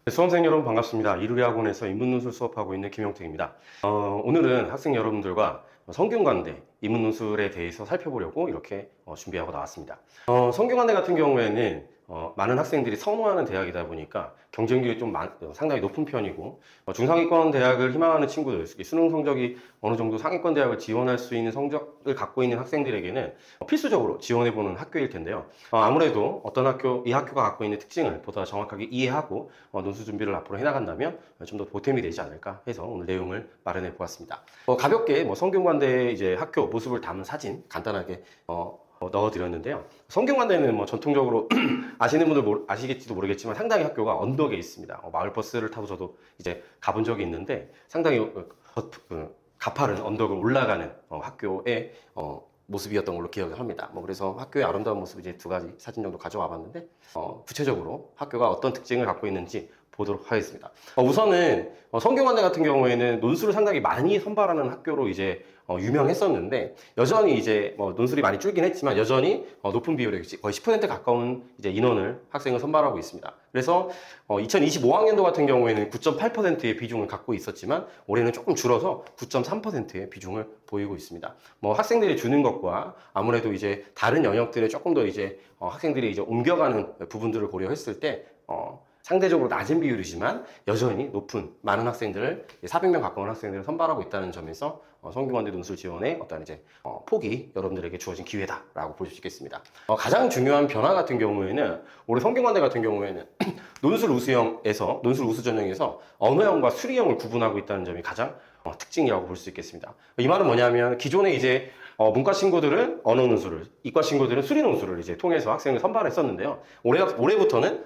수험생 여러분 반갑습니다. 이루리학원에서 인문논술 수업하고 있는 김영택입니다. 오늘은 학생 여러분들과 성균관대 인문논술에 대해서 살펴보려고 이렇게 준비하고 나왔습니다. 성균관대 같은 경우에는 많은 학생들이 선호하는 대학이다 보니까 경쟁률이 좀 상당히 높은 편이고, 중상위권 대학을 희망하는 친구들, 수능 성적이 어느 정도 상위권 대학을 지원할 수 있는 성적을 갖고 있는 학생들에게는 필수적으로 지원해보는 학교일 텐데요. 아무래도 어떤 학교, 이 학교가 갖고 있는 특징을 보다 정확하게 이해하고 논술 준비를 앞으로 해나간다면 좀 더 보탬이 되지 않을까 해서 오늘 내용을 마련해 보았습니다. 가볍게 성균관대 이제 학교 모습을 담은 사진 간단하게 넣어드렸는데요. 성균관대는 전통적으로 아시는 분들 아시겠지도 모르겠지만 상당히 학교가 언덕에 있습니다. 마을버스를 타고 저도 이제 가본 적이 있는데 상당히 가파른 언덕을 올라가는 학교의 모습이었던 걸로 기억을 합니다. 그래서 학교의 아름다운 모습 이제 두 가지 사진 정도 가져와 봤는데 구체적으로 학교가 어떤 특징을 갖고 있는지 보도록 하겠습니다. 우선은 성균관대 같은 경우에는 논술을 상당히 많이 선발하는 학교로 이제 유명했었는데, 여전히 이제 논술이 많이 줄긴 했지만 여전히 높은 비율의 거의 10% 가까운 이제 인원을 학생을 선발하고 있습니다. 그래서 2025학년도 같은 경우에는 9.8%의 비중을 갖고 있었지만 올해는 조금 줄어서 9.3%의 비중을 보이고 있습니다. 학생들이 주는 것과 아무래도 이제 다른 영역들에 조금 더 이제 학생들이 이제 옮겨가는 부분들을 고려했을 때 상대적으로 낮은 비율이지만 여전히 높은 많은 학생들을 400명 가까운 학생들을 선발하고 있다는 점에서 성균관대 논술 지원의 어떤 이제 폭이 여러분들에게 주어진 기회다라고 볼 수 있겠습니다. 가장 중요한 변화 같은 경우에는 올해 성균관대 같은 경우에는 논술 우수 전형에서 언어형과 수리형을 구분하고 있다는 점이 가장 특징이라고 볼 수 있겠습니다. 이 말은 뭐냐면 기존에 이제 문과 친구들은 언어 논술을, 이과 친구들은 수리 논술을 이제 통해서 학생을 선발했었는데요. 올해부터는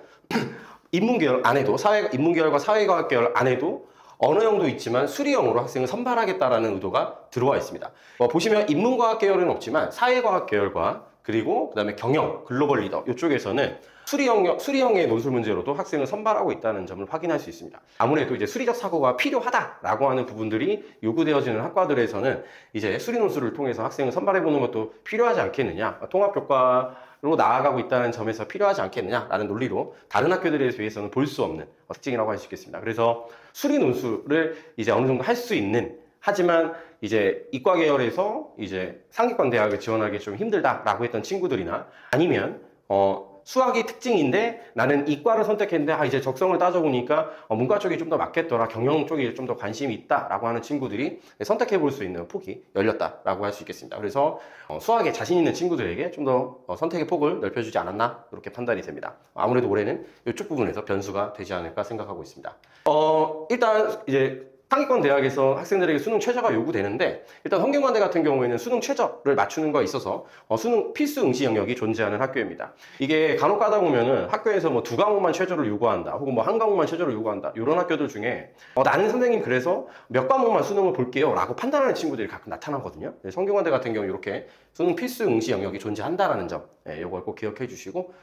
인문계열 안에도 인문계열과 사회과학 계열 안에도 언어형도 있지만 수리형으로 학생을 선발하겠다라는 의도가 들어와 있습니다. 보시면 인문과학 계열은 없지만 사회과학 계열과 그리고 그다음에 경영, 글로벌 리더 이쪽에서는 수리형의 논술 문제로도 학생을 선발하고 있다는 점을 확인할 수 있습니다. 아무래도 이제 수리적 사고가 필요하다라고 하는 부분들이 요구되어지는 학과들에서는 이제 수리 논술을 통해서 학생을 선발해 보는 것도 필요하지 않겠느냐, 통합교과로 나아가고 있다는 점에서 필요하지 않겠느냐라는 논리로 다른 학교들에 비해서는 볼 수 없는 특징이라고 할 수 있겠습니다. 그래서 수리 논술을 이제 어느 정도 할 수 있는, 하지만 이제 이과 계열에서 이제 상위권 대학을 지원하기 좀 힘들다라고 했던 친구들이나, 아니면 수학이 특징인데 나는 이과를 선택했는데 이제 적성을 따져보니까 문과 쪽이 좀 더 맞겠더라, 경영 쪽이 좀 더 관심이 있다라고 하는 친구들이 선택해 볼 수 있는 폭이 열렸다라고 할 수 있겠습니다. 그래서 수학에 자신 있는 친구들에게 좀 더 선택의 폭을 넓혀주지 않았나 이렇게 판단이 됩니다. 아무래도 올해는 이쪽 부분에서 변수가 되지 않을까 생각하고 있습니다. 일단 이제 상위권 대학에서 학생들에게 수능 최저가 요구되는데, 일단 성균관대 같은 경우에는 수능 최저를 맞추는 거에 있어서 수능 필수 응시 영역이 존재하는 학교입니다. 이게 간혹 가다 보면은 학교에서 두 과목만 최저를 요구한다, 혹은 한 과목만 최저를 요구한다, 이런 학교들 중에 나는 선생님 그래서 몇 과목만 수능을 볼게요 라고 판단하는 친구들이 가끔 나타나거든요. 성균관대 같은 경우 이렇게 수능 필수 응시 영역이 존재한다라는 점, 이걸 꼭 기억해 주시고,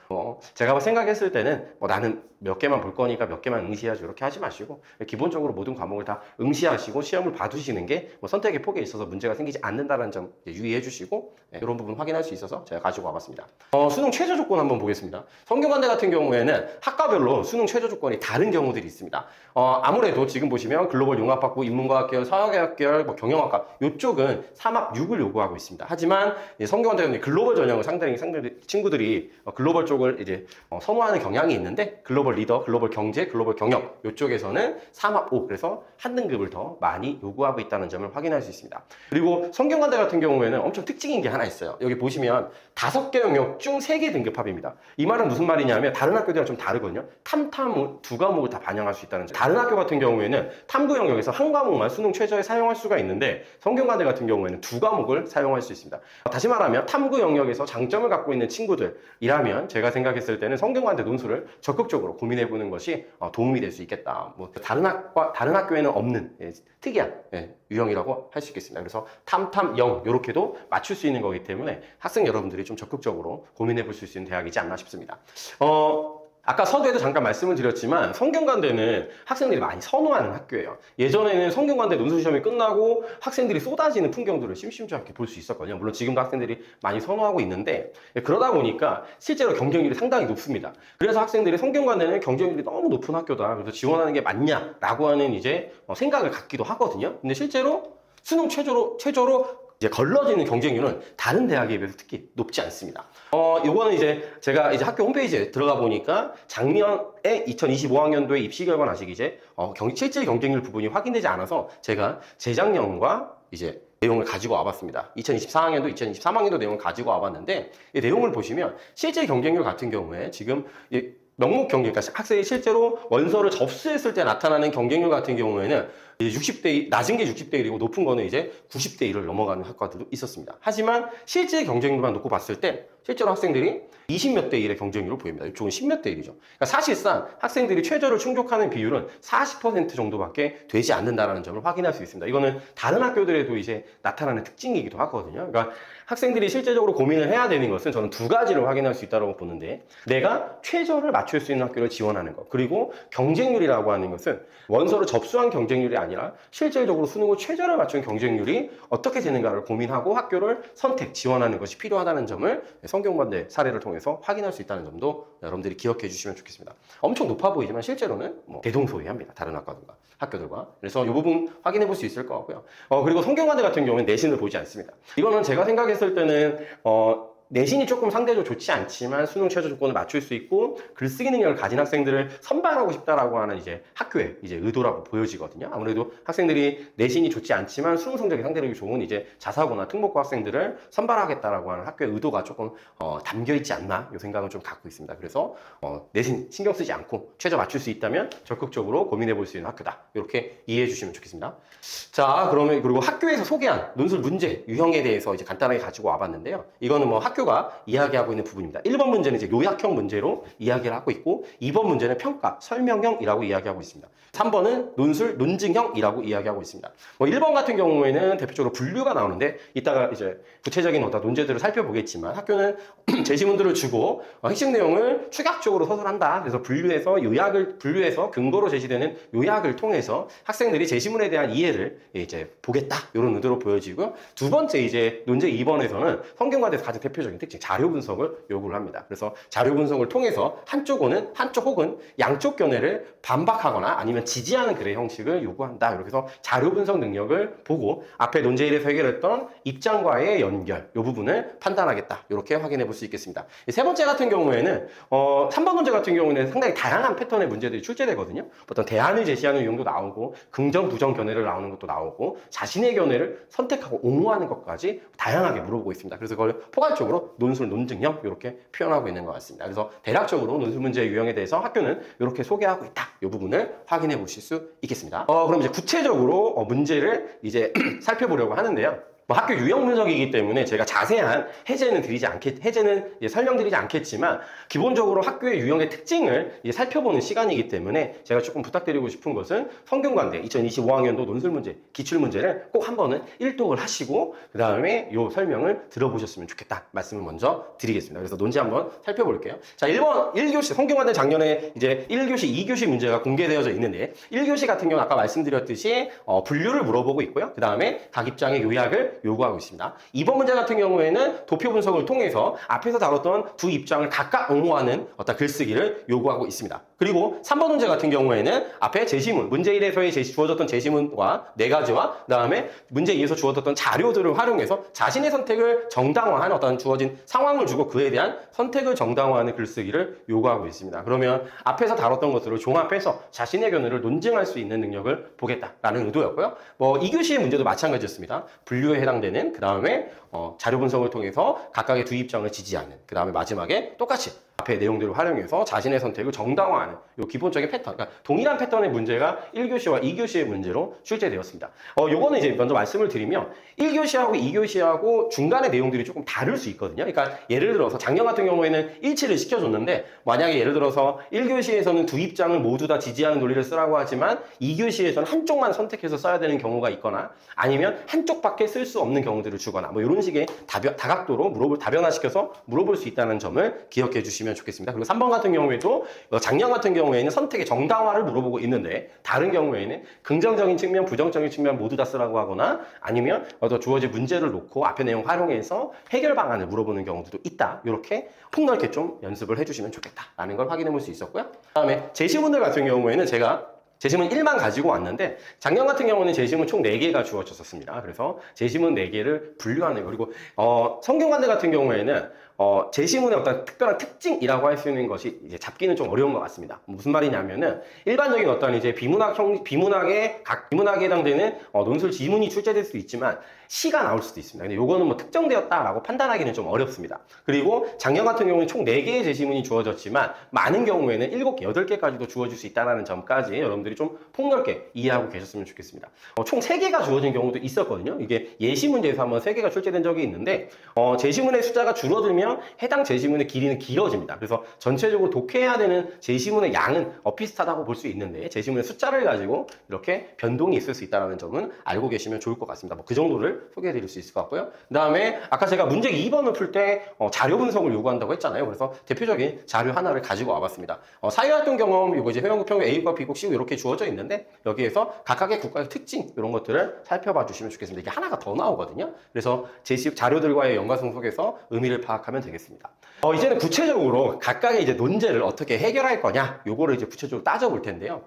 제가 생각했을 때는 나는 몇 개만 볼 거니까 몇 개만 응시해야지 이렇게 하지 마시고, 기본적으로 모든 과목을 다 응시하시고 시험을 봐두시는 게 선택의 폭에 있어서 문제가 생기지 않는다는 점 유의해 주시고, 이런 부분 확인할 수 있어서 제가 가지고 와봤습니다. 수능 최저 조건 한번 보겠습니다. 성균관대 같은 경우에는 학과별로 수능 최저 조건이 다른 경우들이 있습니다. 아무래도 지금 보시면 글로벌 융합학부, 인문과학 계열, 사회과학 계열, 경영학과 이쪽은 3학 6을 요구하고 있습니다. 하지만 성균관대는 글로벌 전형을 상당히 친구들이 글로벌 쪽을 이제 선호하는 경향이 있는데, 글로벌 리더, 글로벌 경제, 글로벌 경영 이쪽에서는 3학 5, 그래서 한 등급을 더 많이 요구하고 있다는 점을 확인할 수 있습니다. 그리고 성균관대 같은 경우에는 엄청 특징인 게 하나 있어요. 여기 보시면 5개 영역 중 3개 등급합입니다. 이 말은 무슨 말이냐면 다른 학교들이랑 좀 다르거든요. 탐, 두 과목을 다 반영할 수 있다는 점. 다른 학교 같은 경우에는 탐구 영역에서 한 과목만 수능 최저에 사용할 수가 있는데, 성균관대 같은 경우에는 두 과목을 사용할 수 있습니다. 다시 말하면 탐구 영역에서 장점을 갖고 있는 친구들이라면 제가 생각했을 때는 성균관대 논술을 적극적으로 고민해보는 것이 도움이 될 수 있겠다. 다른 학교에는 없는 특이한 유형이라고 할 수 있겠습니다. 그래서 탐, 영 이렇게도 맞출 수 있는 거기 때문에 학생 여러분들이 좀 적극적으로 고민해 볼 수 있는 대학이지 않나 싶습니다. 아까 서두에도 잠깐 말씀을 드렸지만 성균관대는 학생들이 많이 선호하는 학교예요. 예전에는 성균관대 논술시험이 끝나고 학생들이 쏟아지는 풍경들을 심심치 않게 볼 수 있었거든요. 물론 지금도 학생들이 많이 선호하고 있는데 그러다 보니까 실제로 경쟁률이 상당히 높습니다. 그래서 학생들이 성균관대는 경쟁률이 너무 높은 학교다. 그래서 지원하는 게 맞냐라고 하는 이제 생각을 갖기도 하거든요. 근데 실제로 수능 최저로 이제 걸러지는 경쟁률은 다른 대학에 비해서 특히 높지 않습니다. 요거는 이제 제가 이제 학교 홈페이지에 들어가 보니까 작년에 2025학년도에 입시 결과 아직 이제 실질 경쟁률 부분이 확인되지 않아서 제가 재작년과 이제 내용을 가지고 와봤습니다. 2024학년도, 2023학년도 내용을 가지고 와봤는데 이 내용을 보시면 실질 경쟁률 같은 경우에 지금 명목 경쟁, 그러니까 학생이 실제로 원서를 접수했을 때 나타나는 경쟁률 같은 경우에는 60대, 낮은 게 60대 1이고 높은 거는 이제 90대 1을 넘어가는 학과들도 있었습니다. 하지만 실제 경쟁률만 놓고 봤을 때 실제로 학생들이 20몇 대 1의 경쟁률을 보입니다. 이쪽은 10몇 대 1이죠. 그러니까 사실상 학생들이 최저를 충족하는 비율은 40% 정도밖에 되지 않는다는 점을 확인할 수 있습니다. 이거는 다른 학교들에도 이제 나타나는 특징이기도 하거든요. 그러니까 학생들이 실제적으로 고민을 해야 되는 것은 저는 두 가지를 확인할 수 있다고 보는데 내가 최저를 맞출 수 있는 학교를 지원하는 것, 그리고 경쟁률이라고 하는 것은 원서를 접수한 경쟁률이 아니라 실질적으로 수능을 최저를 맞춘 경쟁률이 어떻게 되는가를 고민하고 학교를 지원하는 것이 필요하다는 점을 성균관대 사례를 통해서 확인할 수 있다는 점도 여러분들이 기억해 주시면 좋겠습니다. 엄청 높아 보이지만 실제로는 대동소이합니다. 다른 학교들과. 그래서 이 부분 확인해 볼 수 있을 것 같고요. 그리고 성균관대 같은 경우는 내신을 보지 않습니다. 이거는 제가 생각했을 때는 내신이 조금 상대적으로 좋지 않지만 수능 최저 조건을 맞출 수 있고 글쓰기 능력을 가진 학생들을 선발하고 싶다라고 하는 이제 학교의 이제 의도라고 보여지거든요. 아무래도 학생들이 내신이 좋지 않지만 수능 성적이 상대적으로 좋은 이제 자사고나 특목고 학생들을 선발하겠다라고 하는 학교의 의도가 조금 담겨 있지 않나 이 생각은 좀 갖고 있습니다. 그래서 내신 신경 쓰지 않고 최저 맞출 수 있다면 적극적으로 고민해 볼 수 있는 학교다. 이렇게 이해해 주시면 좋겠습니다. 자, 그러면 그리고 학교에서 소개한 논술 문제 유형에 대해서 이제 간단하게 가지고 와봤는데요. 이거는 학교가 이야기하고 있는 부분입니다. 1번 문제는 이제 요약형 문제로 이야기를 하고 있고 2번 문제는 평가, 설명형이라고 이야기하고 있습니다. 3번은 논술, 논증형이라고 이야기하고 있습니다. 1번 같은 경우에는 대표적으로 분류가 나오는데 이따가 이제 구체적인 논제들을 살펴보겠지만 학교는 제시문들을 주고 핵심 내용을 추격적으로 서술한다. 그래서 분류해서 근거로 제시되는 요약을 통해서 학생들이 제시문에 대한 이해를 이제 보겠다. 이런 의도로 보여지고요. 두 번째 이제 논제 2번에서는 성균관대에서 가장 대표적인 특징 자료 분석을 요구를 합니다. 그래서 자료 분석을 통해서 한쪽 혹은 양쪽 견해를 반박하거나 아니면 지지하는 글의 형식을 요구한다. 이렇게 해서 자료 분석 능력을 보고 앞에 논제 1에서 해결했던 입장과의 연결 이 부분을 판단하겠다. 이렇게 확인해 볼 수 있겠습니다. 세 번째 같은 경우에는 3번 문제 같은 경우는 상당히 다양한 패턴의 문제들이 출제되거든요. 어떤 대안을 제시하는 유형도 나오고 긍정, 부정 견해를 나오는 것도 나오고 자신의 견해를 선택하고 옹호하는 것까지 다양하게 물어보고 있습니다. 그래서 그걸 포괄적으로 논술, 논증형 이렇게 표현하고 있는 것 같습니다. 그래서 대략적으로 논술 문제 유형에 대해서 학교는 이렇게 소개하고 있다. 이 부분을 확인해 보실 수 있겠습니다. 그럼 이제 구체적으로 문제를 이제 살펴보려고 하는데요. 학교 유형 분석이기 때문에 제가 자세한 해제는 설명드리지 않겠지만 기본적으로 학교의 유형의 특징을 이제 살펴보는 시간이기 때문에 제가 조금 부탁드리고 싶은 것은 성균관대 2025학년도 논술 문제, 기출 문제를 꼭 한 번은 일독을 하시고 그 다음에 이 설명을 들어보셨으면 좋겠다 말씀을 먼저 드리겠습니다. 그래서 논지 한번 살펴볼게요. 자, 1교시 성균관대 작년에 이제 1교시, 2교시 문제가 공개되어져 있는데 1교시 같은 경우는 아까 말씀드렸듯이 분류를 물어보고 있고요. 그 다음에 각 입장의 요약을 요구하고 있습니다. 2번 문제 같은 경우에는 도표 분석을 통해서 앞에서 다뤘던 두 입장을 각각 옹호하는 어떤 글쓰기를 요구하고 있습니다. 그리고 3번 문제 같은 경우에는 앞에 제시문, 문제 1에서의 주어졌던 제시문과 4가지와 그 다음에 문제 2에서 주어졌던 자료들을 활용해서 자신의 선택을 정당화한 어떤 주어진 상황을 주고 그에 대한 선택을 정당화하는 글쓰기를 요구하고 있습니다. 그러면 앞에서 다뤘던 것들을 종합해서 자신의 견해를 논증할 수 있는 능력을 보겠다라는 의도였고요. 2교시의 문제도 마찬가지였습니다. 분류에 해당되는 그 다음에 자료 분석을 통해서 각각의 두 입장을 지지하는 그 다음에 마지막에 똑같이 앞에 내용들을 활용해서 자신의 선택을 정당화하는 이 기본적인 패턴, 그러니까 동일한 패턴의 문제가 1교시와 2교시의 문제로 출제되었습니다. 요거는 이제 먼저 말씀을 드리면 1교시하고 2교시하고 중간의 내용들이 조금 다를 수 있거든요. 그러니까 예를 들어서 작년 같은 경우에는 일치를 시켜줬는데 만약에 예를 들어서 1교시에서는 두 입장을 모두 다 지지하는 논리를 쓰라고 하지만 2교시에서는 한쪽만 선택해서 써야 되는 경우가 있거나 아니면 한쪽밖에 쓸 수 없는 경우들을 주거나 이런 식의 다각도로 다변화시켜서 물어볼 수 있다는 점을 기억해 주시면 주시면 좋겠습니다. 그리고 3번 같은 경우에도 작년 같은 경우에는 선택의 정당화를 물어보고 있는데 다른 경우에는 긍정적인 측면, 부정적인 측면 모두 다 쓰라고 하거나 아니면 주어진 문제를 놓고 앞에 내용 활용해서 해결 방안을 물어보는 경우도 있다. 이렇게 폭넓게 좀 연습을 해주시면 좋겠다라는 걸 확인해 볼 수 있었고요. 그다음에 제시문들 같은 경우에는 제가 제시문 1만 가지고 왔는데 작년 같은 경우는 제시문 총 4개가 주어졌었습니다. 그래서 제시문 4개를 분류하는 거. 그리고 성균관대 같은 경우에는 제시문의 어떤 특별한 특징이라고 할 수 있는 것이 이제 잡기는 좀 어려운 것 같습니다. 무슨 말이냐면은 일반적인 어떤 이제 비문학에 해당되는 논술 지문이 출제될 수도 있지만 시가 나올 수도 있습니다. 근데 요거는 뭐 특정되었다라고 판단하기는 좀 어렵습니다. 그리고 작년 같은 경우는 총 4개의 제시문이 주어졌지만 많은 경우에는 7개, 8개까지도 주어질 수 있다는 점까지 여러분들이 좀 폭넓게 이해하고 계셨으면 좋겠습니다. 총 3개가 주어진 경우도 있었거든요. 이게 예시 문제에서 한번 3개가 출제된 적이 있는데 제시문의 숫자가 줄어들면 해당 제시문의 길이는 길어집니다. 그래서 전체적으로 독해해야 되는 제시문의 양은 비슷하다고 볼 수 있는데 제시문의 숫자를 가지고 이렇게 변동이 있을 수 있다는 점은 알고 계시면 좋을 것 같습니다. 뭐 그 정도를 소개해 드릴 수 있을 것 같고요. 그 다음에 아까 제가 문제 2번을 풀 때 자료 분석을 요구한다고 했잖아요. 그래서 대표적인 자료 하나를 가지고 와봤습니다. 사회활동 경험, 이거 이제 회원국 평균 A국, B국, C국 이렇게 주어져 있는데 여기에서 각각의 국가의 특징 이런 것들을 살펴봐 주시면 좋겠습니다. 이게 하나가 더 나오거든요. 그래서 제시 자료들과의 연관성 속에서 의미를 파악하면 되겠습니다. 이제는 구체적으로 각각의 이제 논제를 어떻게 해결할 거냐, 요거를 이제 구체적으로 따져볼 텐데요.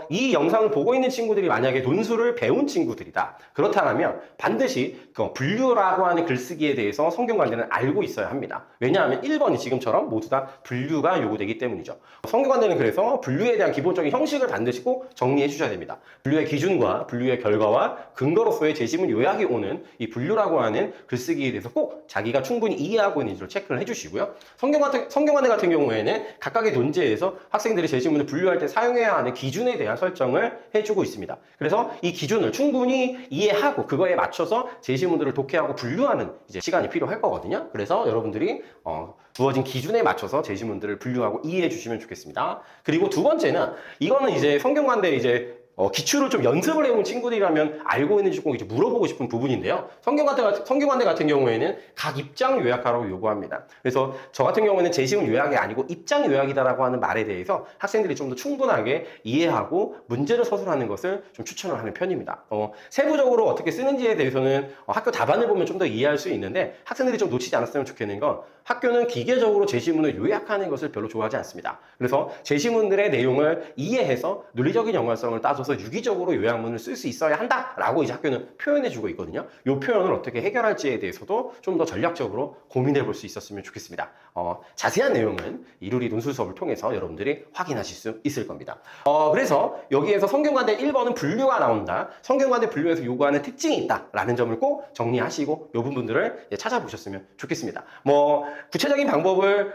이 영상을 보고 있는 친구들이 만약에 논술을 배운 친구들이다. 그렇다면 반드시 분류라고 하는 글쓰기에 대해서 성균관대는 알고 있어야 합니다. 왜냐하면 1번이 지금처럼 모두 다 분류가 요구되기 때문이죠. 성균관대는 그래서 분류에 대한 기본적인 형식을 반드시 꼭 정리해 주셔야 됩니다. 분류의 기준과 분류의 결과와 근거로서의 제시문 요약이 오는 이 분류라고 하는 글쓰기에 대해서 꼭 자기가 충분히 이해하고 있는지를 체크를 해주시고요. 성균관대 같은 경우에는 각각의 논제에서 학생들이 제시문을 분류할 때 사용해야 하는 기준에 대한 설정을 해주고 있습니다. 그래서 이 기준을 충분히 이해하고 그거에 맞춰서 제시문들을 독해하고 분류하는 이제 시간이 필요할 거거든요. 그래서 여러분들이 주어진 기준에 맞춰서 제시문들을 분류하고 이해해 주시면 좋겠습니다. 그리고 두 번째는 이거는 이제 성균관대 이제 기출을 좀 연습을 해온 친구들이라면 알고 있는지 꼭 이제 물어보고 싶은 부분인데요. 성균관대 같은 경우에는 각 입장 요약하라고 요구합니다. 그래서 저 같은 경우에는 제시문 요약이 아니고 입장 요약이다라고 하는 말에 대해서 학생들이 좀 더 충분하게 이해하고 문제를 서술하는 것을 좀 추천을 하는 편입니다. 세부적으로 어떻게 쓰는지에 대해서는 학교 답안을 보면 좀 더 이해할 수 있는데 학생들이 좀 놓치지 않았으면 좋겠는 건 학교는 기계적으로 제시문을 요약하는 것을 별로 좋아하지 않습니다. 그래서 제시문들의 내용을 이해해서 논리적인 연관성을 따져서 유기적으로 요약문을 쓸 수 있어야 한다라고 이제 학교는 표현해주고 있거든요. 이 표현을 어떻게 해결할지에 대해서도 좀 더 전략적으로 고민해 볼 수 있었으면 좋겠습니다. 자세한 내용은 이루리 논술 수업을 통해서 여러분들이 확인하실 수 있을 겁니다. 그래서 여기에서 성균관대 1번은 분류가 나온다. 성균관대 분류에서 요구하는 특징이 있다라는 점을 꼭 정리하시고 이 부분들을 찾아보셨으면 좋겠습니다. 구체적인 방법을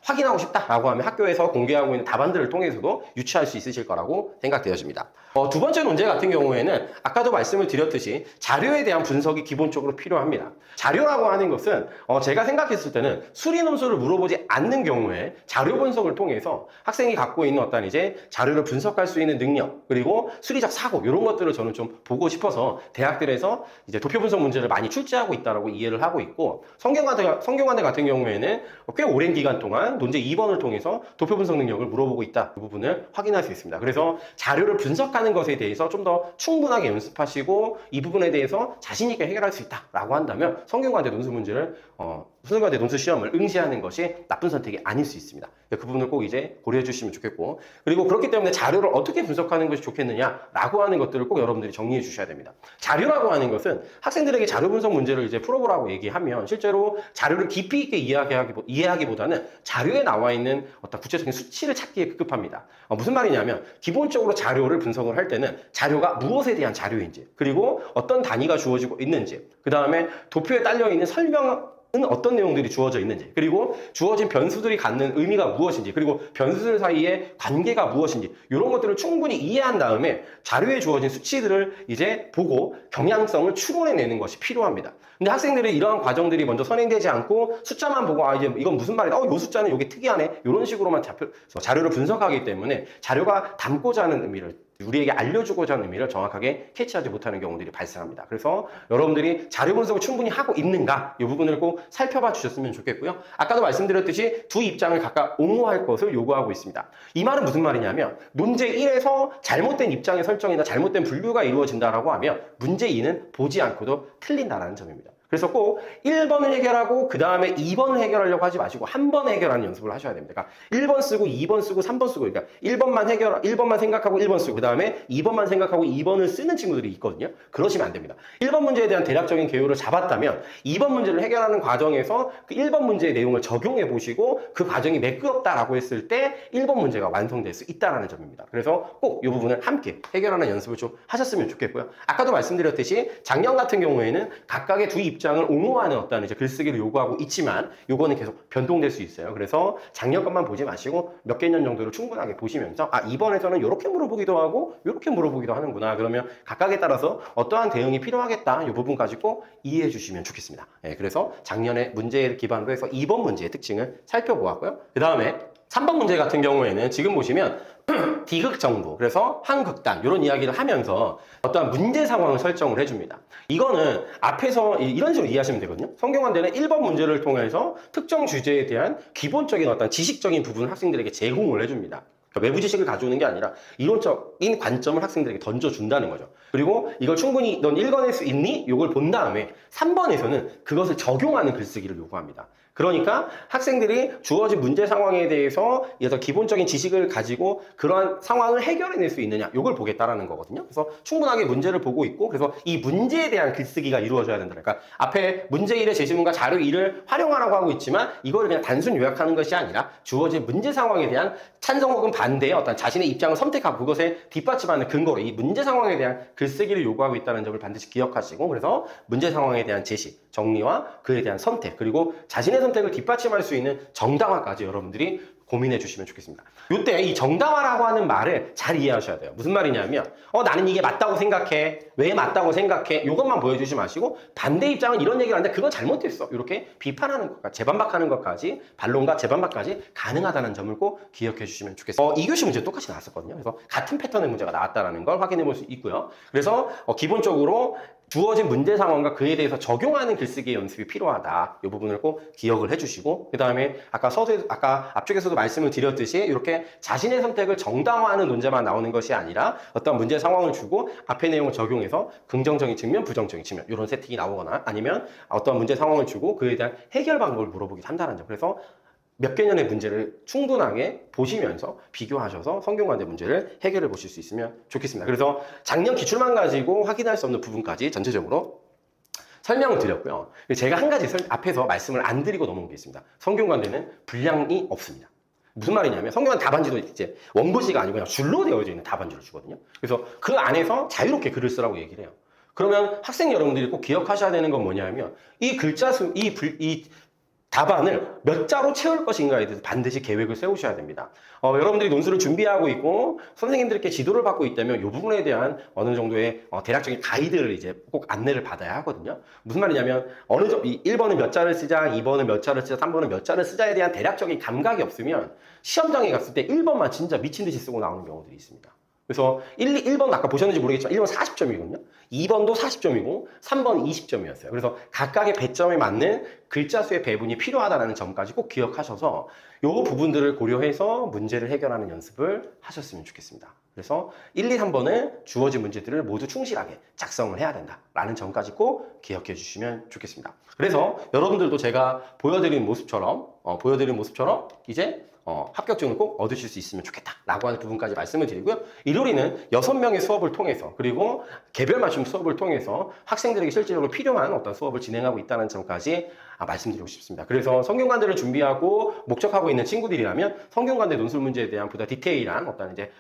확인하고 싶다라고 하면 학교에서 공개하고 있는 답안들을 통해서도 유추할 수 있으실 거라고 생각되어집니다. 두 번째 논제 같은 경우에는 아까도 말씀을 드렸듯이 자료에 대한 분석이 기본적으로 필요합니다. 자료라고 하는 것은 제가 생각했을 때는 수리 논술을 물어보지 않는 경우에 자료 분석을 통해서 학생이 갖고 있는 어떤 이제 자료를 분석할 수 있는 능력 그리고 수리적 사고 이런 것들을 저는 좀 보고 싶어서 대학들에서 이제 도표 분석 문제를 많이 출제하고 있다라고 이해를 하고 있고 성균관대 같은 경우에는 꽤 오랜 기간 동안 논제 2번을 통해서 도표 분석 능력을 물어보고 있다. 이 부분을 확인할 수 있습니다. 그래서 자료를 분석하는 것에 대해서 좀 더 충분하게 연습하시고 이 부분에 대해서 자신 있게 해결할 수 있다라고 한다면 성균관대 논술 문제를 성균관대 논술 시험을 응시하는 것이 나쁜 선택이 아닐 수 있습니다. 그 부분을 꼭 이제 고려해 주시면 좋겠고 그리고 그렇기 때문에 자료를 어떻게 분석하는 것이 좋겠느냐라고 하는 것들을 꼭 여러분들이 정리해 주셔야 됩니다. 자료라고 하는 것은 학생들에게 자료 분석 문제를 이제 풀어보라고 얘기하면 실제로 자료를 깊이 있게 이해하기보다는 자료에 나와 있는 어떤 구체적인 수치를 찾기에 급급합니다. 무슨 말이냐면 기본적으로 자료를 분석을 할 때는 자료가 무엇에 대한 자료인지 그리고 어떤 단위가 주어지고 있는지 그 다음에 도표에 딸려있는 설명은 어떤 내용들이 주어져 있는지 그리고 주어진 변수들이 갖는 의미가 무엇인지 그리고 변수들 사이의 관계가 무엇인지 이런 것들을 충분히 이해한 다음에 자료에 주어진 수치들을 이제 보고 경향성을 추론해내는 것이 필요합니다. 근데 학생들이 이러한 과정들이 먼저 선행되지 않고 숫자만 보고 이제 이건 무슨 말이다. 요 숫자는 이게 특이하네. 이런 식으로만 자료를 분석하기 때문에 자료가 담고자 하는 의미를 우리에게 알려주고자 하는 의미를 정확하게 캐치하지 못하는 경우들이 발생합니다. 그래서 여러분들이 자료 분석을 충분히 하고 있는가 이 부분을 꼭 살펴봐 주셨으면 좋겠고요. 아까도 말씀드렸듯이 두 입장을 각각 옹호할 것을 요구하고 있습니다. 이 말은 무슨 말이냐면 문제 1에서 잘못된 입장의 설정이나 잘못된 분류가 이루어진다라고 하면 문제 2는 보지 않고도 틀린다라는 점입니다. 그래서 꼭 1번을 해결하고 그 다음에 2번을 해결하려고 하지 마시고 한 번 해결하는 연습을 하셔야 됩니다. 그러니까 1번 쓰고 2번 쓰고 3번 쓰고 그러니까 1번만 생각하고 1번 쓰고 그 다음에 2번만 생각하고 2번을 쓰는 친구들이 있거든요. 그러시면 안 됩니다. 1번 문제에 대한 대략적인 개요를 잡았다면 2번 문제를 해결하는 과정에서 그 1번 문제의 내용을 적용해 보시고 그 과정이 매끄럽다라고 했을 때 1번 문제가 완성될 수 있다는 점입니다. 그래서 꼭 이 부분을 함께 해결하는 연습을 좀 하셨으면 좋겠고요. 아까도 말씀드렸듯이 작년 같은 경우에는 각각의 두 입장을 옹호하는 어떤 이제 글쓰기를 요구하고 있지만 요거는 계속 변동될 수 있어요. 그래서 작년 것만 보지 마시고 몇 개년 정도를 충분하게 보시면서 이번에서는 이렇게 물어보기도 하고 이렇게 물어보기도 하는구나. 그러면 각각에 따라서 어떠한 대응이 필요하겠다. 이 부분까지 꼭 이해해 주시면 좋겠습니다. 그래서 작년의 문제를 기반으로 해서 2번 문제의 특징을 살펴보았고요. 그 다음에 3번 문제 같은 경우에는 지금 보시면 디귿정부, 그래서 한 극단 이런 이야기를 하면서 어떠한 문제 상황을 설정을 해줍니다. 이거는 앞에서 이런 식으로 이해하시면 되거든요. 성균관대는 1번 문제를 통해서 특정 주제에 대한 기본적인 어떤 지식적인 부분을 학생들에게 제공을 해줍니다. 그러니까 외부 지식을 가져오는 게 아니라 이론적인 관점을 학생들에게 던져준다는 거죠. 그리고 이걸 충분히 넌 읽어낼 수 있니? 이걸 본 다음에 3번에서는 그것을 적용하는 글쓰기를 요구합니다. 그러니까 학생들이 주어진 문제 상황에 대해서 기본적인 지식을 가지고 그러한 상황을 해결해낼 수 있느냐 이걸 보겠다라는 거거든요. 그래서 충분하게 문제를 보고 있고 그래서 이 문제에 대한 글쓰기가 이루어져야 된다. 그러니까 앞에 문제 1의 제시문과 자료 2를 활용하라고 하고 있지만 이걸 그냥 단순 요약하는 것이 아니라 주어진 문제 상황에 대한 찬성 혹은 반대의 어떤 자신의 입장을 선택하고 그것에 뒷받침하는 근거로 이 문제 상황에 대한 글쓰기를 요구하고 있다는 점을 반드시 기억하시고 그래서 문제 상황에 대한 제시, 정리와 그에 대한 선택 그리고 자신의 선택을 뒷받침할 수 있는 정당화까지 여러분들이 고민해 주시면 좋겠습니다. 이때 이 정당화라고 하는 말을 잘 이해하셔야 돼요. 무슨 말이냐면 나는 이게 맞다고 생각해. 왜 맞다고 생각해? 이것만 보여주지 마시고 반대 입장은 이런 얘기를 하는데 그건 잘못됐어. 이렇게 비판하는 것까지 재반박하는 것까지 반론과 재반박까지 가능하다는 점을 꼭 기억해 주시면 좋겠어요. 2교시 문제 똑같이 나왔었거든요. 그래서 같은 패턴의 문제가 나왔다는 걸 확인해 볼 수 있고요. 그래서 기본적으로 주어진 문제 상황과 그에 대해서 적용하는 글쓰기 연습이 필요하다. 이 부분을 꼭 기억을 해주시고 그 다음에 아까 앞쪽에서도 말씀을 드렸듯이 이렇게 자신의 선택을 정당화하는 논제만 나오는 것이 아니라 어떤 문제 상황을 주고 앞의 내용을 적용해서 긍정적인 측면, 부정적인 측면 이런 세팅이 나오거나 아니면 어떤 문제 상황을 주고 그에 대한 해결 방법을 물어보기도 한다는 점. 그래서 몇 개년의 문제를 충분하게 보시면서 비교하셔서 성균관대 문제를 해결해 보실 수 있으면 좋겠습니다. 그래서 작년 기출만 가지고 확인할 수 없는 부분까지 전체적으로 설명을 드렸고요. 제가 한 가지 앞에서 말씀을 안 드리고 넘어온 게 있습니다. 성균관대는 분량이 없습니다. 무슨 말이냐면 성균관 답안지도 이제 원고지가 아니고 그냥 줄로 되어져 있는 답안지를 주거든요. 그래서 그 안에서 자유롭게 글을 쓰라고 얘기를 해요. 그러면 학생 여러분들이 꼭 기억하셔야 되는 건 뭐냐면 이 글자 수, 이 답안을 몇 자로 채울 것인가에 대해서 반드시 계획을 세우셔야 됩니다. 여러분들이 논술을 준비하고 있고 선생님들께 지도를 받고 있다면 이 부분에 대한 어느 정도의 대략적인 가이드를 이제 꼭 안내를 받아야 하거든요. 무슨 말이냐면 1번은 몇 자를 쓰자, 2번은 몇 자를 쓰자, 3번은 몇 자를 쓰자에 대한 대략적인 감각이 없으면 시험장에 갔을 때 1번만 진짜 미친 듯이 쓰고 나오는 경우들이 있습니다. 그래서 1번 아까 보셨는지 모르겠지만 1번 40점이거든요. 2번도 40점이고 3번 20점이었어요. 그래서 각각의 배점에 맞는 글자 수의 배분이 필요하다는 점까지 꼭 기억하셔서 이 부분들을 고려해서 문제를 해결하는 연습을 하셨으면 좋겠습니다. 그래서 1, 2, 3번은 주어진 문제들을 모두 충실하게 작성을 해야 된다라는 점까지 꼭 기억해 주시면 좋겠습니다. 그래서 여러분들도 제가 보여드린 모습처럼 이제 합격증을 꼭 얻으실 수 있으면 좋겠다라고 하는 부분까지 말씀을 드리고요. 일요일에는 6명의 수업을 통해서 그리고 개별 맞춤 수업을 통해서 학생들에게 실질적으로 필요한 어떤 수업을 진행하고 있다는 점까지 말씀드리고 싶습니다. 그래서 성균관대를 준비하고 목적하고 있는 친구들이라면 성균관대 논술 문제에 대한 보다 디테일한 어떤 이제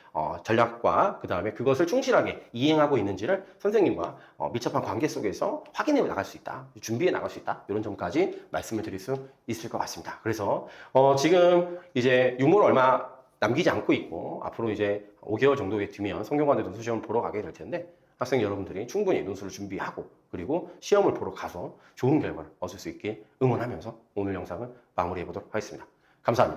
전략과 그 다음에 그것을 충실하게 이행하고 있는지를 선생님과 밀접한 관계 속에서 확인해 나갈 수 있다, 준비해 나갈 수 있다 이런 점까지 말씀을 드릴 수 있을 것 같습니다. 그래서 지금 이제 유무를 얼마 남기지 않고 있고 앞으로 이제 5개월 정도 뒤면 성균관대 논술 시험을 보러 가게 될 텐데 학생 여러분들이 충분히 논술을 준비하고 그리고 시험을 보러 가서 좋은 결과를 얻을 수 있게 응원하면서 오늘 영상을 마무리해 보도록 하겠습니다. 감사합니다.